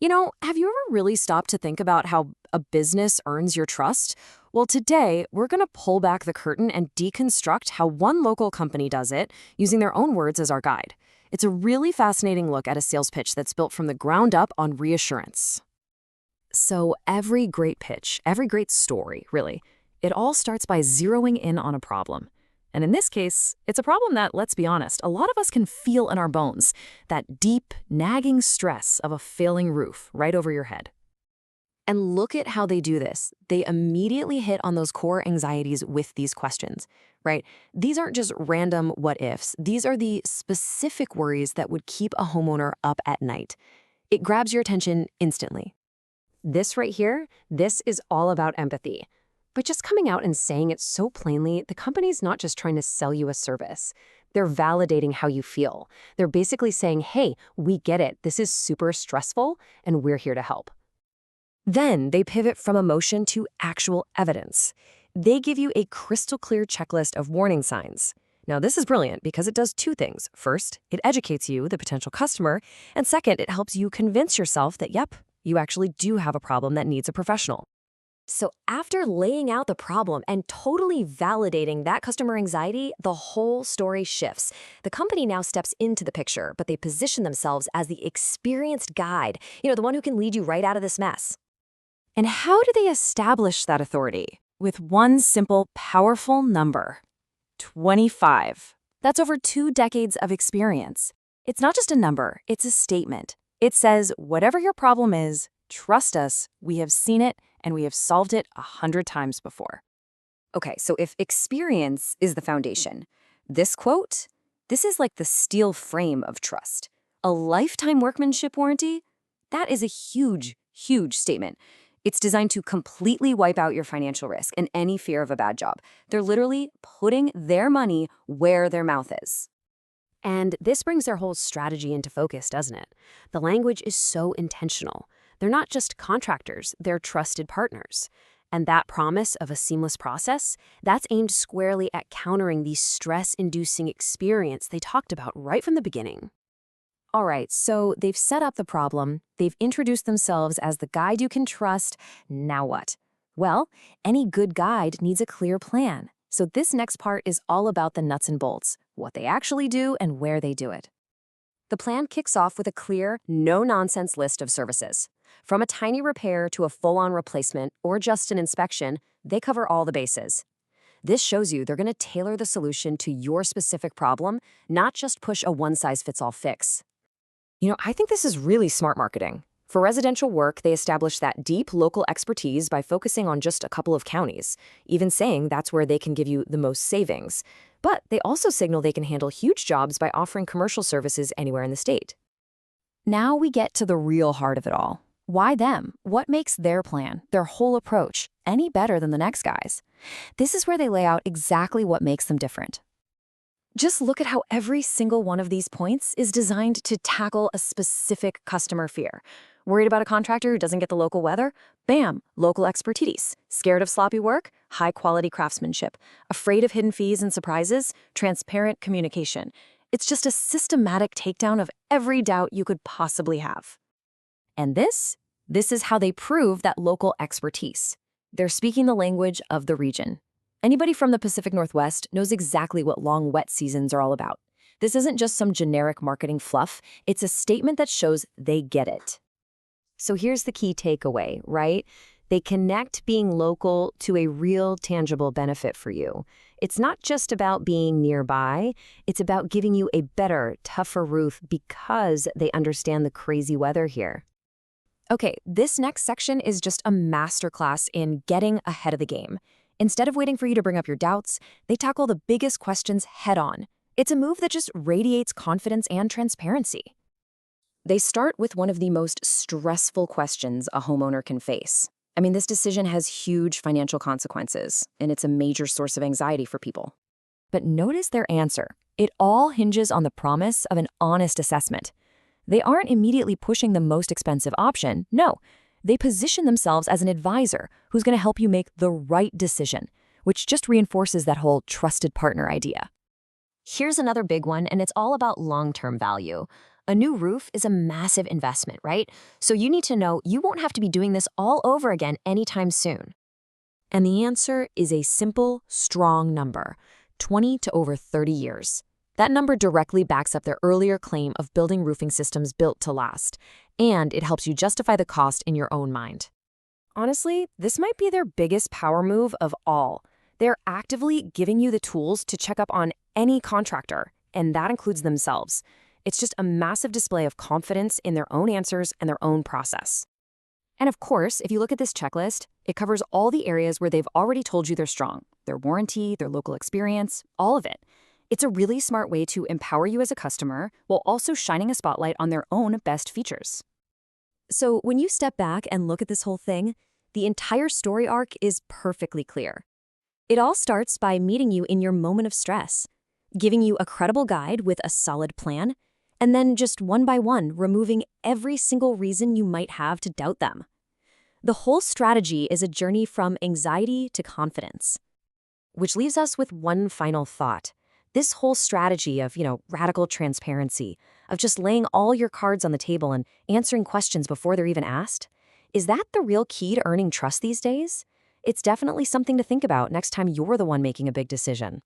Have you ever really stopped to think about how a business earns your trust? Well, today, we're going to pull back the curtain and deconstruct how one local company does it, using their own words as our guide. It's a really fascinating look at a sales pitch that's built from the ground up on reassurance. So, every great pitch, every great story, really, it all starts by zeroing in on a problem. And in this case, it's a problem that, let's be honest, a lot of us can feel in our bones, that deep, nagging stress of a failing roof right over your head. And look at how they do this. They immediately hit on those core anxieties with these questions, right? These aren't just random what ifs. These are the specific worries that would keep a homeowner up at night. It grabs your attention instantly. This right here, this is all about empathy. By just coming out and saying it so plainly, the company's not just trying to sell you a service. They're validating how you feel. They're basically saying, hey, we get it. This is super stressful, and we're here to help. Then they pivot from emotion to actual evidence. They give you a crystal clear checklist of warning signs. Now, this is brilliant because it does two things. First, it educates you, the potential customer, and second, it helps you convince yourself that, yep, you actually do have a problem that needs a professional. So after laying out the problem and totally validating that customer anxiety, the whole story shifts. The company now steps into the picture, but they position themselves as the experienced guide, the one who can lead you right out of this mess. And how do they establish that authority? With one simple, powerful number: 25. That's over 2 decades of experience. It's not just a number, it's a statement. It says, whatever your problem is, trust us, we have seen it, and we have solved it 100 times before. Okay, so if experience is the foundation, this quote, this is like the steel frame of trust. A lifetime workmanship warranty? That is a huge, huge statement. It's designed to completely wipe out your financial risk and any fear of a bad job. They're literally putting their money where their mouth is. And this brings their whole strategy into focus, doesn't it? The language is so intentional. They're not just contractors, they're trusted partners. And that promise of a seamless process, that's aimed squarely at countering the stress-inducing experience they talked about right from the beginning. All right, so they've set up the problem, they've introduced themselves as the guide you can trust. Now what? Well, any good guide needs a clear plan. So this next part is all about the nuts and bolts, what they actually do and where they do it. The plan kicks off with a clear, no-nonsense list of services. From a tiny repair to a full-on replacement or just an inspection, they cover all the bases. This shows you they're going to tailor the solution to your specific problem, not just push a one-size-fits-all fix. I think this is really smart marketing. For residential work, they establish that deep local expertise by focusing on just a couple of counties, even saying that's where they can give you the most savings. But they also signal they can handle huge jobs by offering commercial services anywhere in the state. Now we get to the real heart of it all. Why them? What makes their plan, their whole approach, any better than the next guy's? This is where they lay out exactly what makes them different. Just look at how every single one of these points is designed to tackle a specific customer fear. Worried about a contractor who doesn't get the local weather? Bam, local expertise. Scared of sloppy work? High-quality craftsmanship. Afraid of hidden fees and surprises? Transparent communication. It's just a systematic takedown of every doubt you could possibly have. And this is how they prove that local expertise. They're speaking the language of the region. Anybody from the Pacific Northwest knows exactly what long wet seasons are all about. This isn't just some generic marketing fluff. It's a statement that shows they get it. So here's the key takeaway, right? They connect being local to a real, tangible benefit for you. It's not just about being nearby. It's about giving you a better, tougher roof because they understand the crazy weather here. Okay, this next section is just a masterclass in getting ahead of the game. Instead of waiting for you to bring up your doubts, they tackle the biggest questions head-on. It's a move that just radiates confidence and transparency. They start with one of the most stressful questions a homeowner can face. I mean, this decision has huge financial consequences, and it's a major source of anxiety for people. But notice their answer. It all hinges on the promise of an honest assessment. They aren't immediately pushing the most expensive option. No, they position themselves as an advisor who's going to help you make the right decision, which just reinforces that whole trusted partner idea. Here's another big one, and it's all about long-term value. A new roof is a massive investment, right? So you need to know you won't have to be doing this all over again anytime soon. And the answer is a simple, strong number, 20 to over 30 years. That number directly backs up their earlier claim of building roofing systems built to last, and it helps you justify the cost in your own mind. Honestly, this might be their biggest power move of all. They're actively giving you the tools to check up on any contractor, and that includes themselves. It's just a massive display of confidence in their own answers and their own process. And of course, if you look at this checklist, it covers all the areas where they've already told you they're strong. Their warranty, their local experience, all of it. It's a really smart way to empower you as a customer while also shining a spotlight on their own best features. So when you step back and look at this whole thing, the entire story arc is perfectly clear. It all starts by meeting you in your moment of stress, giving you a credible guide with a solid plan, and then just one by one removing every single reason you might have to doubt them. The whole strategy is a journey from anxiety to confidence. Which leaves us with one final thought. This whole strategy of, radical transparency, of just laying all your cards on the table and answering questions before they're even asked, is that the real key to earning trust these days? It's definitely something to think about next time you're the one making a big decision.